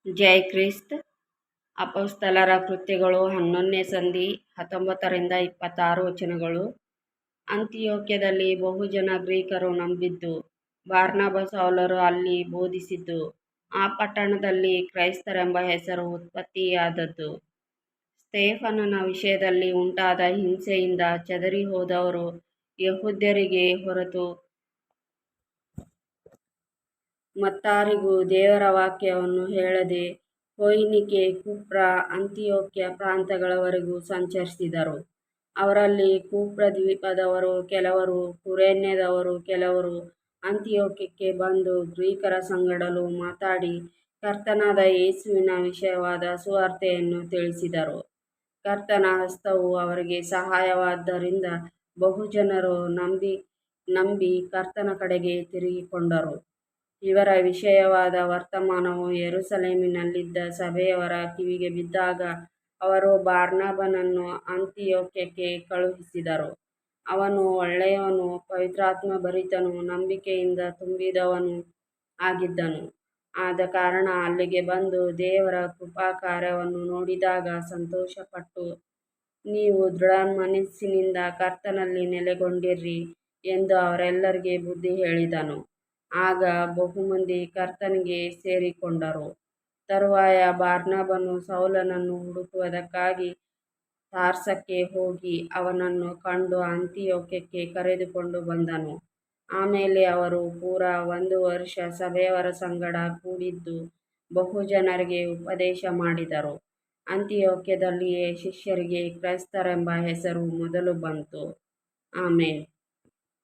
ಜೈ Christ. ಅಪೊಸ್ತಲರ ಕೃತ್ಯಗಳು 11ನೇ ಸಂಧಿ 19-26 ವಚನಗಳು. ಅಂತಿಯೋಕ್ಯದಲ್ಲಿ ಬಹುಜನ ಗ್ರೀಕರು ನಂಬಿದ್ದು, ಬಾರ್ನಬ ಸೌಲರು ಅಲ್ಲಿ ಬೋಧಿಸಿದ್ದು, ಆ ಪಟ್ಟಣದಲ್ಲಿ ಕ್ರೈಸ್ತರೆಂಬ ಹೆಸರು ಉತ್ಪತ್ತಿಯಾದದ್ದು. ಸ್ತೇಫನನ ವಿಷಯದಲ್ಲಿ ಉಂಟಾದ ಹಿಂಸೆಯಿಂದ ಚದರಿ ಹೋದವರು ಯೆಹೂದ್ಯರಿಗೆ ಹೊರತು ಮತ್ತಾರಿಗೂ ದೇವರ ವಾಕ್ಯವನ್ನು ಹೇಳದೆ ಫೊಯಿನಿಕೆ, ಕುಪ್ರ, ಅಂತಿಯೋಕ್ಯ ಪ್ರಾಂತ್ಯಗಳವರೆಗೂ ಸಂಚರಿಸಿದರು. ಅವರಲ್ಲಿ ಕುಪ್ರ ದ್ವೀಪದವರು ಕೆಲವರು, ಕುರೇನ್ಯದವರು ಕೆಲವರು ಅಂತಿಯೋಕ್ಯಕ್ಕೆ ಬಂದು ಗ್ರೀಕರ ಸಂಗಡಲೂ ಮಾತಾಡಿ ಕರ್ತನಾದ ಯೇಸುವಿನ ವಿಷಯವಾದ ಸುವಾರ್ತೆಯನ್ನು ತಿಳಿಸಿದರು. ಕರ್ತನ ಹಸ್ತವು ಅವರಿಗೆ ಸಹಾಯವಾದ್ದರಿಂದ ಬಹುಜನರು ನಂಬಿ ಕರ್ತನ ಕಡೆಗೆ ತಿರುಗಿಕೊಂಡರು. ಇವರ ವಿಷಯವಾದ ವರ್ತಮಾನವು ಯೆರೂಸಲೇಮಿನಲ್ಲಿದ್ದ ಸಭೆಯವರ ಕಿವಿಗೆ ಬಿದ್ದಾಗ ಅವರು ಬಾರ್ನಬನನ್ನು ಅಂತಿಯೋಕ್ಯಕ್ಕೆ ಕಳುಹಿಸಿದರು. ಅವನು ಒಳ್ಳೆಯವನೂ ಪವಿತ್ರಾತ್ಮಭರಿತನೂ ನಂಬಿಕೆಯಿಂದ ತುಂಬಿದವನೂ ಆಗಿದ್ದನು. ಆದ ಕಾರಣ ಅಲ್ಲಿಗೆ ಬಂದು ದೇವರ ಕೃಪಾಕಾರ್ಯವನ್ನು ನೋಡಿದಾಗ ಸಂತೋಷಪಟ್ಟು, ನೀವು ದೃಢಮನಸ್ಸಿನಿಂದ ಕರ್ತನಲ್ಲಿ ನೆಲೆಗೊಂಡಿರಿ ಎಂದು ಅವರೆಲ್ಲರಿಗೆ ಬುದ್ಧಿ ಹೇಳಿದನು. ಆಗ ಬಹುಮಂದಿ ಕರ್ತನಿಗೆ ಸೇರಿಕೊಂಡರು. ತರುವಾಯ ಬಾರ್ನಬನು ಸೌಲನನ್ನು ಹುಡುಕುವುದಕ್ಕಾಗಿ ತಾರ್ಸಕ್ಕೆ ಹೋಗಿ ಅವನನ್ನು ಕಂಡು ಅಂತಿಯೋಕ್ಯಕ್ಕೆ ಕರೆದುಕೊಂಡು ಬಂದನು. ಆಮೇಲೆ ಅವರು ಪೂರಾ 1 ವರ್ಷ ಸಭೆಯವರ ಸಂಗಡ ಕೂಡಿದ್ದು ಬಹುಜನರಿಗೆ ಉಪದೇಶ ಮಾಡಿದರು. ಅಂತಿಯೋಕ್ಯದಲ್ಲಿಯೇ ಶಿಷ್ಯರಿಗೆ ಕ್ರೈಸ್ತರೆಂಬ ಹೆಸರು ಮೊದಲು ಬಂತು. ಆಮೆನ್.